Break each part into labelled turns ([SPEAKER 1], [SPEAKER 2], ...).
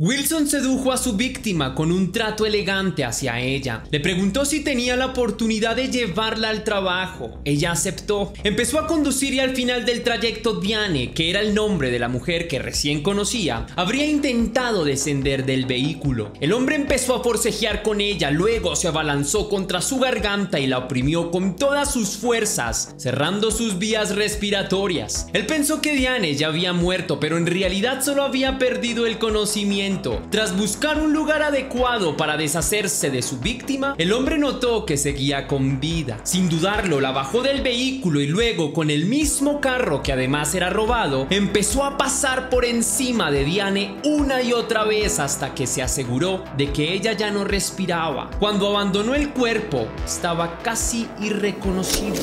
[SPEAKER 1] Wilson sedujo a su víctima con un trato elegante hacia ella. Le preguntó si tenía la oportunidad de llevarla al trabajo. Ella aceptó. Empezó a conducir y al final del trayecto Diane, que era el nombre de la mujer que recién conocía, habría intentado descender del vehículo. El hombre empezó a forcejear con ella, luego se abalanzó contra su garganta y la oprimió con todas sus fuerzas, cerrando sus vías respiratorias. Él pensó que Diane ya había muerto, pero en realidad solo había perdido el conocimiento. Tras buscar un lugar adecuado para deshacerse de su víctima, el hombre notó que seguía con vida. Sin dudarlo, la bajó del vehículo y luego, con el mismo carro que además era robado, empezó a pasar por encima de Diane una y otra vez hasta que se aseguró de que ella ya no respiraba. Cuando abandonó el cuerpo, estaba casi irreconocible.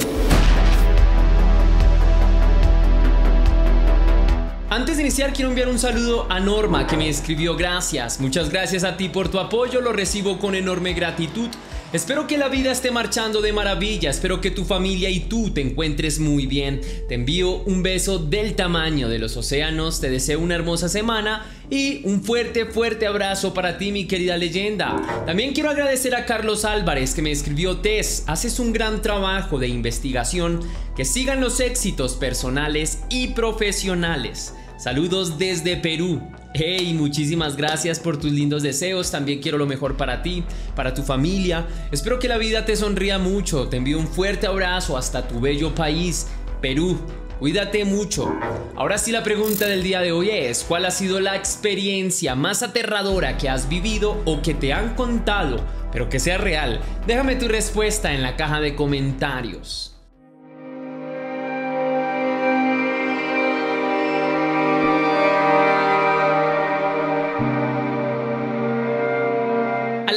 [SPEAKER 1] Antes de iniciar, quiero enviar un saludo a Norma, que me escribió: gracias, muchas gracias a ti por tu apoyo, lo recibo con enorme gratitud. Espero que la vida esté marchando de maravilla, espero que tu familia y tú te encuentres muy bien. Te envío un beso del tamaño de los océanos, te deseo una hermosa semana y un fuerte abrazo para ti, mi querida leyenda. También quiero agradecer a Carlos Álvarez, que me escribió: Tess, haces un gran trabajo de investigación, que sigan los éxitos personales y profesionales. Saludos desde Perú. Hey, muchísimas gracias por tus lindos deseos. También quiero lo mejor para ti, para tu familia. Espero que la vida te sonría mucho. Te envío un fuerte abrazo hasta tu bello país, Perú. Cuídate mucho. Ahora sí, la pregunta del día de hoy es: ¿cuál ha sido la experiencia más aterradora que has vivido o que te han contado, pero que sea real? Déjame tu respuesta en la caja de comentarios.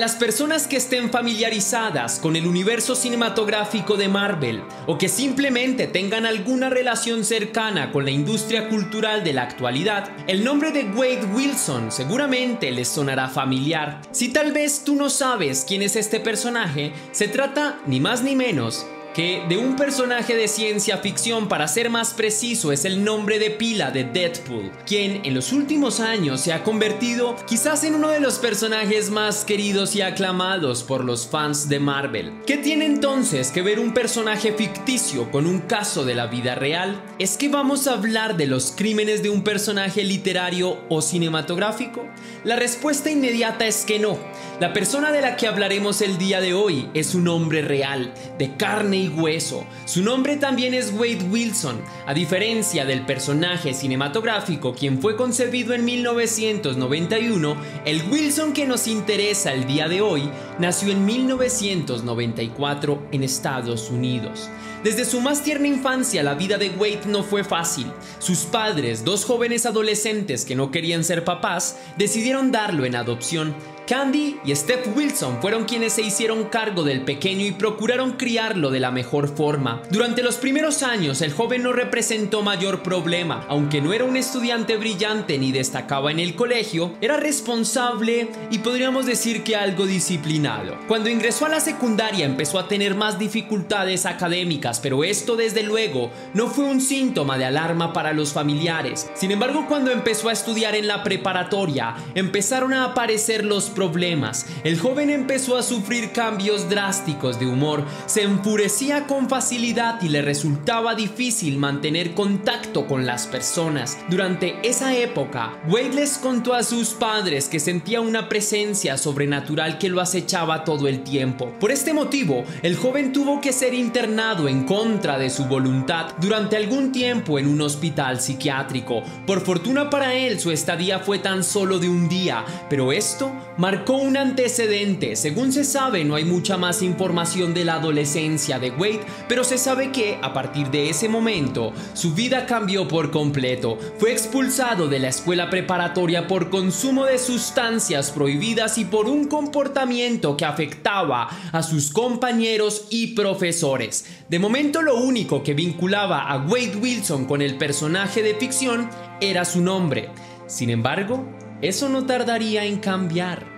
[SPEAKER 1] Las personas que estén familiarizadas con el universo cinematográfico de Marvel o que simplemente tengan alguna relación cercana con la industria cultural de la actualidad, el nombre de Wade Wilson seguramente les sonará familiar. Si tal vez tú no sabes quién es este personaje, se trata ni más ni menos que de un personaje de ciencia ficción. Para ser más preciso, es el nombre de pila de Deadpool, quien en los últimos años se ha convertido quizás en uno de los personajes más queridos y aclamados por los fans de Marvel. ¿Qué tiene entonces que ver un personaje ficticio con un caso de la vida real? ¿Es que vamos a hablar de los crímenes de un personaje literario o cinematográfico? La respuesta inmediata es que no. La persona de la que hablaremos el día de hoy es un hombre real, de carne y hueso. Su nombre también es Wade Wilson. A diferencia del personaje cinematográfico, quien fue concebido en 1991, el Wilson que nos interesa el día de hoy nació en 1994 en Estados Unidos. Desde su más tierna infancia, la vida de Wade no fue fácil. Sus padres, dos jóvenes adolescentes que no querían ser papás, decidieron darlo en adopción. Candy y Steph Wilson fueron quienes se hicieron cargo del pequeño y procuraron criarlo de la mejor forma. Durante los primeros años, el joven no representó mayor problema. Aunque no era un estudiante brillante ni destacaba en el colegio, era responsable y podríamos decir que algo disciplinado. Cuando ingresó a la secundaria, empezó a tener más dificultades académicas, pero esto desde luego no fue un síntoma de alarma para los familiares. Sin embargo, cuando empezó a estudiar en la preparatoria, empezaron a aparecer los problemas. El joven empezó a sufrir cambios drásticos de humor, se enfurecía con facilidad y le resultaba difícil mantener contacto con las personas. Durante esa época, Wade les contó a sus padres que sentía una presencia sobrenatural que lo acechaba todo el tiempo. Por este motivo, el joven tuvo que ser internado en contra de su voluntad durante algún tiempo en un hospital psiquiátrico. Por fortuna para él, su estadía fue tan solo de un día, pero esto marcó un antecedente. Según se sabe, no hay mucha más información de la adolescencia de Wade, pero se sabe que a partir de ese momento su vida cambió por completo. Fue expulsado de la escuela preparatoria por consumo de sustancias prohibidas y por un comportamiento que afectaba a sus compañeros y profesores. De momento, lo único que vinculaba a Wade Wilson con el personaje de ficción era su nombre. Sin embargo, eso no tardaría en cambiar.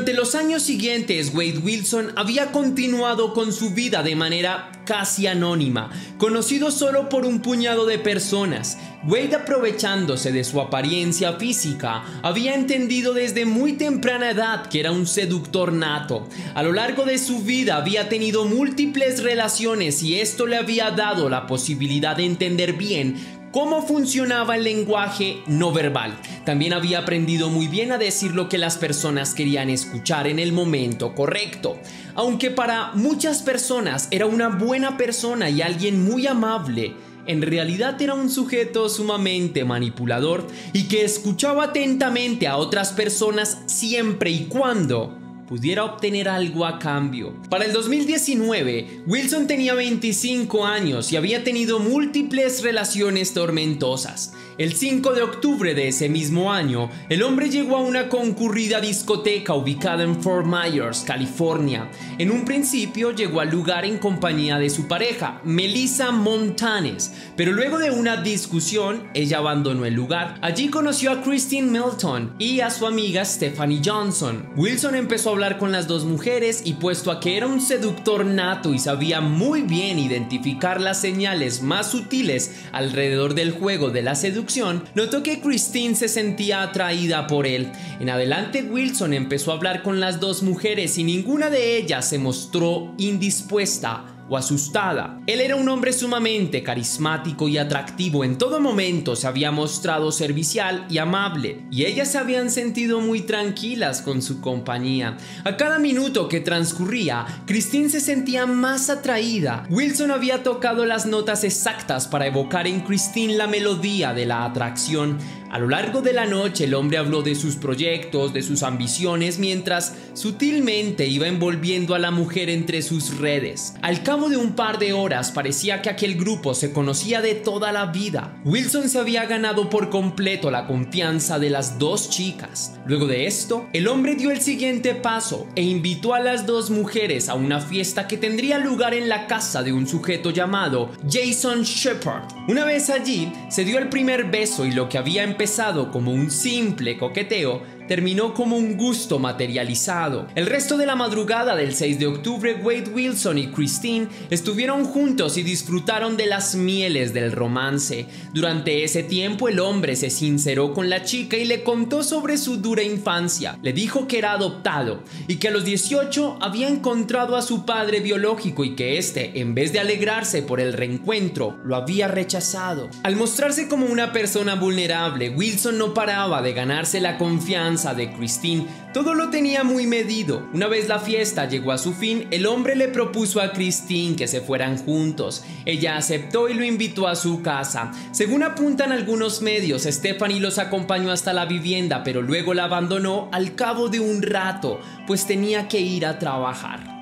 [SPEAKER 1] Durante los años siguientes, Wade Wilson había continuado con su vida de manera casi anónima, conocido solo por un puñado de personas. Wade, aprovechándose de su apariencia física, había entendido desde muy temprana edad que era un seductor nato. A lo largo de su vida había tenido múltiples relaciones y esto le había dado la posibilidad de entender bien cómo funcionaba el lenguaje no verbal. También había aprendido muy bien a decir lo que las personas querían escuchar en el momento correcto. Aunque para muchas personas era una buena persona y alguien muy amable, en realidad era un sujeto sumamente manipulador y que escuchaba atentamente a otras personas siempre y cuando pudiera obtener algo a cambio. Para el 2019, Wilson tenía 25 años y había tenido múltiples relaciones tormentosas. El 5 de octubre de ese mismo año, el hombre llegó a una concurrida discoteca ubicada en Fort Myers, California. En un principio llegó al lugar en compañía de su pareja, Melissa Montanes, pero luego de una discusión, ella abandonó el lugar. Allí conoció a Christine Milton y a su amiga Stephanie Johnson. Wilson empezó a hablar con las dos mujeres y, puesto a que era un seductor nato y sabía muy bien identificar las señales más sutiles alrededor del juego de la seducción, notó que Christine se sentía atraída por él. En adelante, Wilson empezó a hablar con las dos mujeres y ninguna de ellas se mostró indispuesta o asustada. Él era un hombre sumamente carismático y atractivo. En todo momento se había mostrado servicial y amable, y ellas se habían sentido muy tranquilas con su compañía. A cada minuto que transcurría, Christine se sentía más atraída. Wilson había tocado las notas exactas para evocar en Christine la melodía de la atracción. A lo largo de la noche, el hombre habló de sus proyectos, de sus ambiciones, mientras sutilmente iba envolviendo a la mujer entre sus redes. Al cabo de un par de horas, parecía que aquel grupo se conocía de toda la vida. Wilson se había ganado por completo la confianza de las dos chicas. Luego de esto, el hombre dio el siguiente paso e invitó a las dos mujeres a una fiesta que tendría lugar en la casa de un sujeto llamado Jason Shepard. Una vez allí, se dio el primer beso y lo que había empezado como un simple coqueteo terminó como un gusto materializado. El resto de la madrugada del 6 de octubre, Wade Wilson y Christine estuvieron juntos y disfrutaron de las mieles del romance. Durante ese tiempo, el hombre se sinceró con la chica y le contó sobre su dura infancia. Le dijo que era adoptado y que a los 18 había encontrado a su padre biológico y que éste, en vez de alegrarse por el reencuentro, lo había rechazado. Al mostrarse como una persona vulnerable, Wilson no paraba de ganarse la confianza de Christine. Todo lo tenía muy medido. Una vez la fiesta llegó a su fin, el hombre le propuso a Christine que se fueran juntos. Ella aceptó y lo invitó a su casa. Según apuntan algunos medios, Stephanie los acompañó hasta la vivienda, pero luego la abandonó al cabo de un rato, pues tenía que ir a trabajar.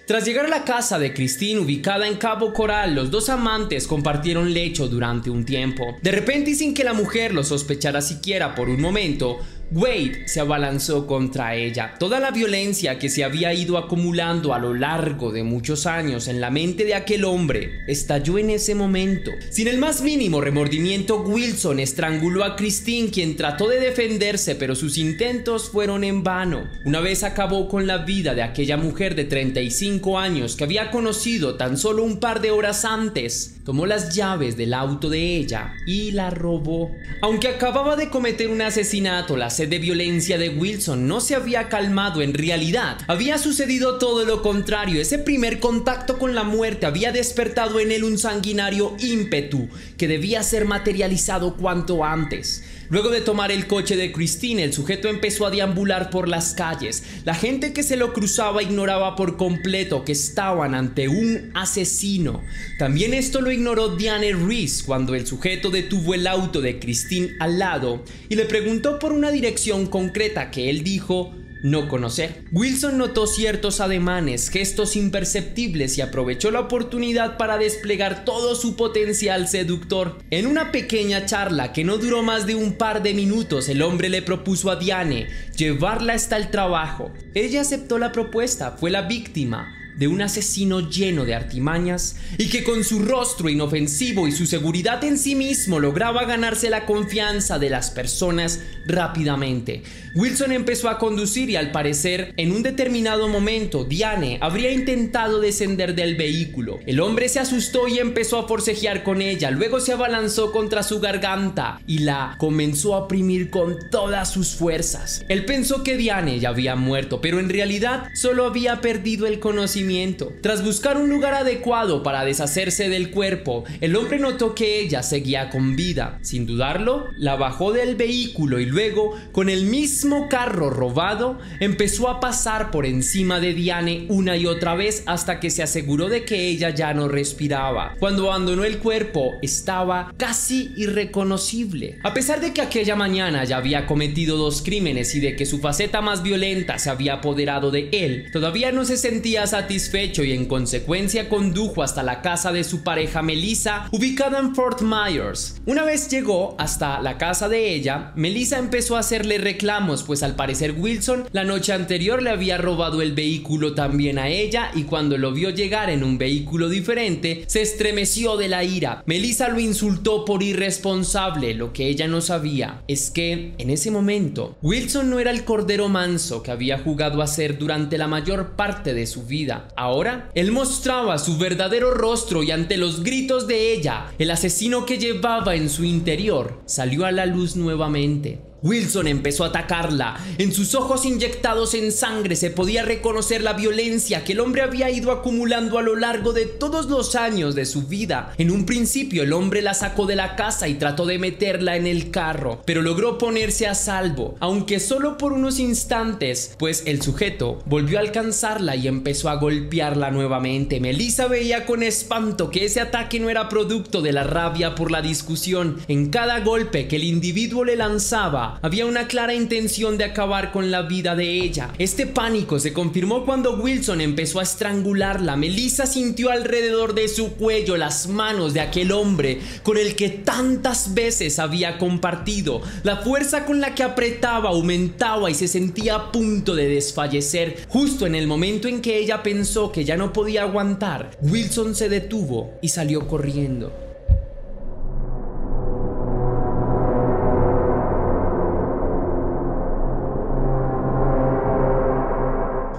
[SPEAKER 1] Tras llegar a la casa de Christine, ubicada en Cabo Coral, los dos amantes compartieron lecho durante un tiempo. De repente, y sin que la mujer lo sospechara siquiera por un momento, Wade se abalanzó contra ella. Toda la violencia que se había ido acumulando a lo largo de muchos años en la mente de aquel hombre estalló en ese momento. Sin el más mínimo remordimiento, Wilson estranguló a Christine, quien trató de defenderse, pero sus intentos fueron en vano. Una vez acabó con la vida de aquella mujer de 35 años que había conocido tan solo un par de horas antes, tomó las llaves del auto de ella y la robó. Aunque acababa de cometer un asesinato, la sed de violencia de Wilson no se había calmado. En realidad, había sucedido todo lo contrario. Ese primer contacto con la muerte había despertado en él un sanguinario ímpetu que debía ser materializado cuanto antes. Luego de tomar el coche de Christine, el sujeto empezó a deambular por las calles. La gente que se lo cruzaba ignoraba por completo que estaban ante un asesino. También esto lo ignoró Diane Reese cuando el sujeto detuvo el auto de Christine al lado y le preguntó por una dirección concreta que él dijo no conocer. Wilson notó ciertos ademanes, gestos imperceptibles y aprovechó la oportunidad para desplegar todo su potencial seductor. En una pequeña charla que no duró más de un par de minutos, el hombre le propuso a Diane llevarla hasta el trabajo. Ella aceptó la propuesta, fue la víctima de un asesino lleno de artimañas y que con su rostro inofensivo y su seguridad en sí mismo lograba ganarse la confianza de las personas rápidamente. Wilson empezó a conducir y al parecer en un determinado momento Diane habría intentado descender del vehículo. El hombre se asustó y empezó a forcejear con ella, luego se abalanzó contra su garganta y la comenzó a oprimir con todas sus fuerzas. Él pensó que Diane ya había muerto, pero en realidad solo había perdido el conocimiento. Tras buscar un lugar adecuado para deshacerse del cuerpo, el hombre notó que ella seguía con vida. Sin dudarlo, la bajó del vehículo y luego, con el mismo carro robado, empezó a pasar por encima de Diane una y otra vez hasta que se aseguró de que ella ya no respiraba. Cuando abandonó el cuerpo, estaba casi irreconocible. A pesar de que aquella mañana ya había cometido 2 crímenes y de que su faceta más violenta se había apoderado de él, todavía no se sentía satisfecho y en consecuencia condujo hasta la casa de su pareja Melissa, ubicada en Fort Myers. Una vez llegó hasta la casa de ella, Melissa empezó a hacerle reclamos, pues al parecer Wilson la noche anterior le había robado el vehículo también a ella y cuando lo vio llegar en un vehículo diferente se estremeció de la ira. Melissa lo insultó por irresponsable. Lo que ella no sabía es que en ese momento Wilson no era el cordero manso que había jugado a ser durante la mayor parte de su vida. Ahora él mostraba su verdadero rostro y ante los gritos de ella, el asesino que llevaba en su interior salió a la luz nuevamente. Wilson empezó a atacarla. En sus ojos inyectados en sangre se podía reconocer la violencia que el hombre había ido acumulando a lo largo de todos los años de su vida. En un principio el hombre la sacó de la casa y trató de meterla en el carro, pero logró ponerse a salvo, aunque solo por unos instantes, pues el sujeto volvió a alcanzarla y empezó a golpearla nuevamente. Melissa veía con espanto que ese ataque no era producto de la rabia por la discusión. En cada golpe que el individuo le lanzaba había una clara intención de acabar con la vida de ella. Este pánico se confirmó cuando Wilson empezó a estrangularla. Melissa sintió alrededor de su cuello las manos de aquel hombre con el que tantas veces había compartido. La fuerza con la que apretaba aumentaba y se sentía a punto de desfallecer. Justo en el momento en que ella pensó que ya no podía aguantar, Wilson se detuvo y salió corriendo.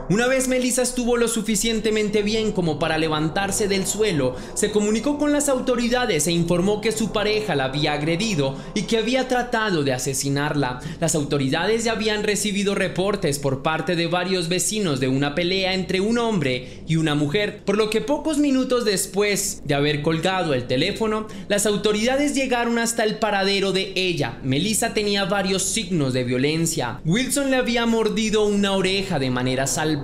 [SPEAKER 1] Una vez Melissa estuvo lo suficientemente bien como para levantarse del suelo, se comunicó con las autoridades e informó que su pareja la había agredido y que había tratado de asesinarla. Las autoridades ya habían recibido reportes por parte de varios vecinos de una pelea entre un hombre y una mujer, por lo que pocos minutos después de haber colgado el teléfono, las autoridades llegaron hasta el paradero de ella. Melissa tenía varios signos de violencia. Wilson le había mordido una oreja de manera salvaje.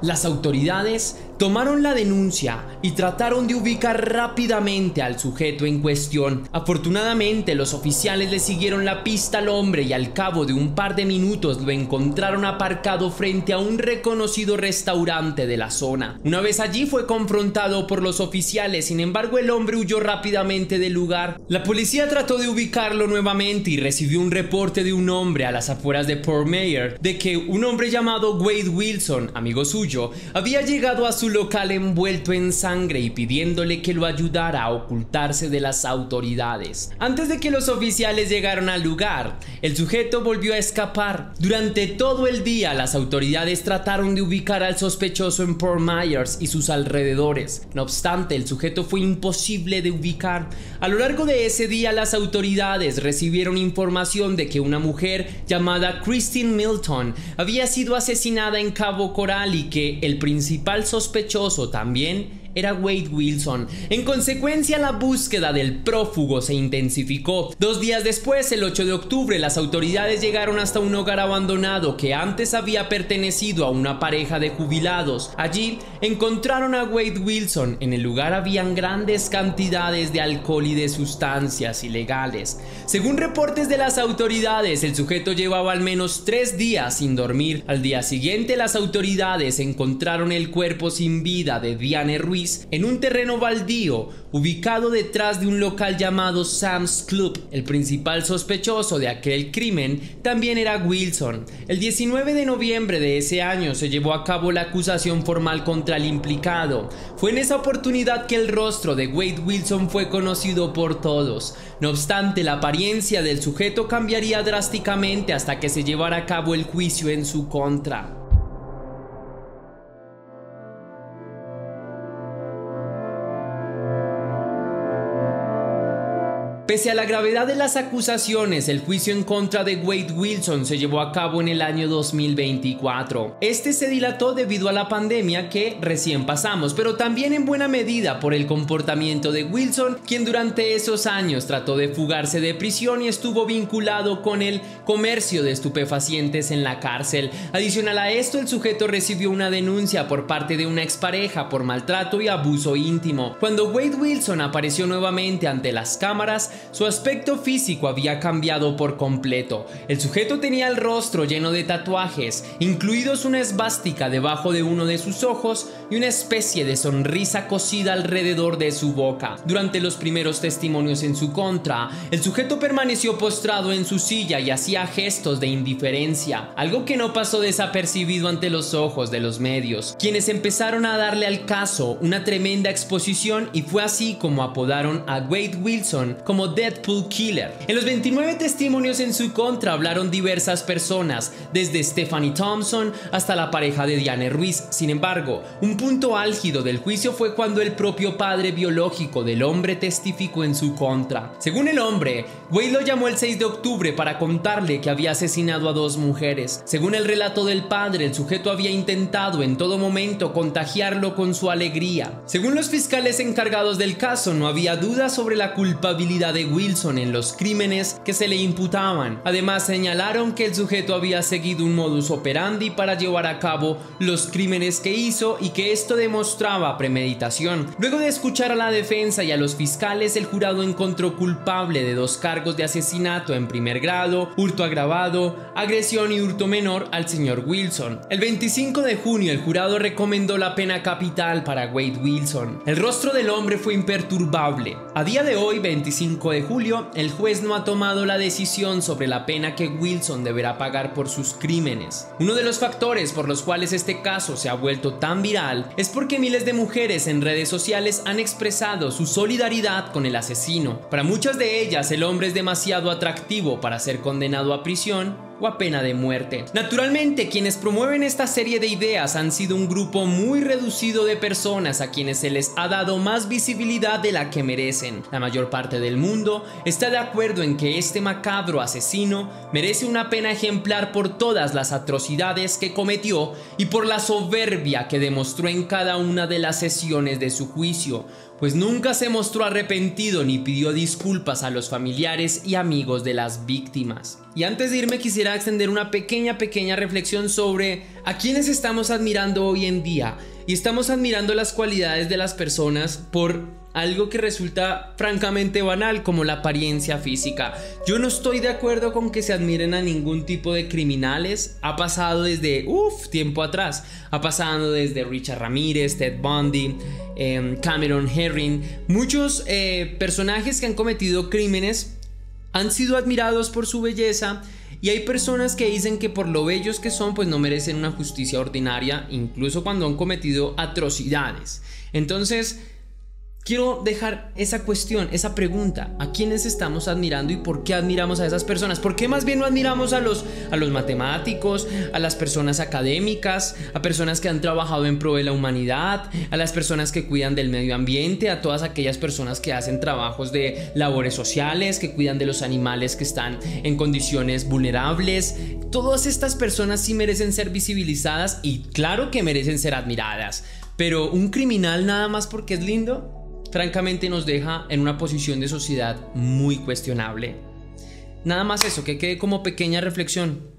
[SPEAKER 1] Las autoridades tomaron la denuncia y trataron de ubicar rápidamente al sujeto en cuestión. Afortunadamente, los oficiales le siguieron la pista al hombre y al cabo de un par de minutos lo encontraron aparcado frente a un reconocido restaurante de la zona. Una vez allí fue confrontado por los oficiales, sin embargo el hombre huyó rápidamente del lugar. La policía trató de ubicarlo nuevamente y recibió un reporte de un hombre a las afueras de Fort Myers de que un hombre llamado Wade Wilson, amigo suyo, había llegado a su local envuelto en sangre y pidiéndole que lo ayudara a ocultarse de las autoridades. Antes de que los oficiales llegaran al lugar, el sujeto volvió a escapar. Durante todo el día, las autoridades trataron de ubicar al sospechoso en Fort Myers y sus alrededores. No obstante, el sujeto fue imposible de ubicar. A lo largo de ese día, las autoridades recibieron información de que una mujer llamada Christine Milton había sido asesinada en Cabo Coral y que el principal sospechoso también era Wade Wilson. En consecuencia, la búsqueda del prófugo se intensificó. 2 días después, el 8 de octubre, las autoridades llegaron hasta un hogar abandonado que antes había pertenecido a una pareja de jubilados. Allí encontraron a Wade Wilson. En el lugar habían grandes cantidades de alcohol y de sustancias ilegales. Según reportes de las autoridades, el sujeto llevaba al menos 3 días sin dormir. Al día siguiente, las autoridades encontraron el cuerpo sin vida de Diane Ruiz Ruiz en un terreno baldío ubicado detrás de un local llamado Sam's Club. El principal sospechoso de aquel crimen también era Wilson. El 19 de noviembre de ese año se llevó a cabo la acusación formal contra el implicado. Fue en esa oportunidad que el rostro de Wade Wilson fue conocido por todos. No obstante, la apariencia del sujeto cambiaría drásticamente hasta que se llevara a cabo el juicio en su contra. Pese a la gravedad de las acusaciones, el juicio en contra de Wade Wilson se llevó a cabo en el año 2024. Este se dilató debido a la pandemia que recién pasamos, pero también en buena medida por el comportamiento de Wilson, quien durante esos años trató de fugarse de prisión y estuvo vinculado con el comercio de estupefacientes en la cárcel. Adicional a esto, el sujeto recibió una denuncia por parte de una expareja por maltrato y abuso íntimo. Cuando Wade Wilson apareció nuevamente ante las cámaras, su aspecto físico había cambiado por completo. El sujeto tenía el rostro lleno de tatuajes, incluidos una esvástica debajo de uno de sus ojos y una especie de sonrisa cosida alrededor de su boca. Durante los primeros testimonios en su contra, el sujeto permaneció postrado en su silla y hacía gestos de indiferencia, algo que no pasó desapercibido ante los ojos de los medios, quienes empezaron a darle al caso una tremenda exposición, y fue así como apodaron a Wade Wilson como Deadpool Killer. En los 29 testimonios en su contra hablaron diversas personas, desde Stephanie Thompson hasta la pareja de Diane Ruiz. Sin embargo, un punto álgido del juicio fue cuando el propio padre biológico del hombre testificó en su contra. Según el hombre, Wade lo llamó el 6 de octubre para contarle que había asesinado a 2 mujeres. Según el relato del padre, el sujeto había intentado en todo momento contagiarlo con su alegría. Según los fiscales encargados del caso, no había duda sobre la culpabilidad de Wilson en los crímenes que se le imputaban. Además, señalaron que el sujeto había seguido un modus operandi para llevar a cabo los crímenes que hizo y que esto demostraba premeditación. Luego de escuchar a la defensa y a los fiscales, el jurado encontró culpable de 2 cargos de asesinato en primer grado, hurto agravado, agresión y hurto menor al señor Wilson. El 25 de junio, el jurado recomendó la pena capital para Wade Wilson. El rostro del hombre fue imperturbable. A día de hoy, 25 de julio, el juez no ha tomado la decisión sobre la pena que Wilson deberá pagar por sus crímenes. Uno de los factores por los cuales este caso se ha vuelto tan viral es porque miles de mujeres en redes sociales han expresado su solidaridad con el asesino. Para muchas de ellas, el hombre es demasiado atractivo para ser condenado a prisión o a pena de muerte. Naturalmente, quienes promueven esta serie de ideas han sido un grupo muy reducido de personas a quienes se les ha dado más visibilidad de la que merecen. La mayor parte del mundo está de acuerdo en que este macabro asesino merece una pena ejemplar por todas las atrocidades que cometió y por la soberbia que demostró en cada una de las sesiones de su juicio, pues nunca se mostró arrepentido ni pidió disculpas a los familiares y amigos de las víctimas. Y antes de irme, quisiera extender una pequeña reflexión sobre a quienes estamos admirando hoy en día. Y estamos admirando las cualidades de las personas por algo que resulta francamente banal, como la apariencia física. Yo no estoy de acuerdo con que se admiren a ningún tipo de criminales. Ha pasado desde tiempo atrás. Ha pasado desde Richard Ramírez, Ted Bundy, Cameron Herring. Muchos personajes que han cometido crímenes han sido admirados por su belleza, y hay personas que dicen que por lo bellos que son, pues no merecen una justicia ordinaria, incluso cuando han cometido atrocidades. Entonces, quiero dejar esa cuestión, esa pregunta: ¿a quiénes estamos admirando y por qué admiramos a esas personas? ¿Por qué más bien no admiramos a los matemáticos, a las personas académicas, a personas que han trabajado en pro de la humanidad, a las personas que cuidan del medio ambiente, a todas aquellas personas que hacen trabajos de labores sociales, que cuidan de los animales que están en condiciones vulnerables? Todas estas personas sí merecen ser visibilizadas y claro que merecen ser admiradas, pero un criminal nada más porque es lindo, francamente nos deja en una posición de sociedad muy cuestionable. Nada más eso, que quede como pequeña reflexión.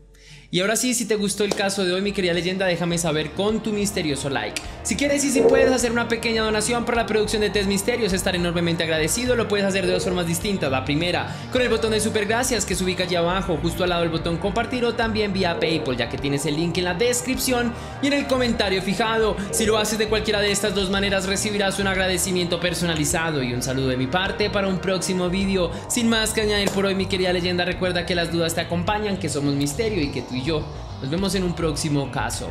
[SPEAKER 1] Y ahora sí, si te gustó el caso de hoy, mi querida leyenda, déjame saber con tu misterioso like. Si quieres y si puedes hacer una pequeña donación para la producción de Test Misterios, estaré enormemente agradecido. Lo puedes hacer de dos formas distintas. La primera, con el botón de super gracias que se ubica allí abajo, justo al lado del botón compartir, o también vía PayPal, ya que tienes el link en la descripción y en el comentario fijado. Si lo haces de cualquiera de estas dos maneras, recibirás un agradecimiento personalizado y un saludo de mi parte para un próximo vídeo. Sin más que añadir por hoy, mi querida leyenda, recuerda que las dudas te acompañan, que somos misterio y que tú y yo nos vemos en un próximo caso.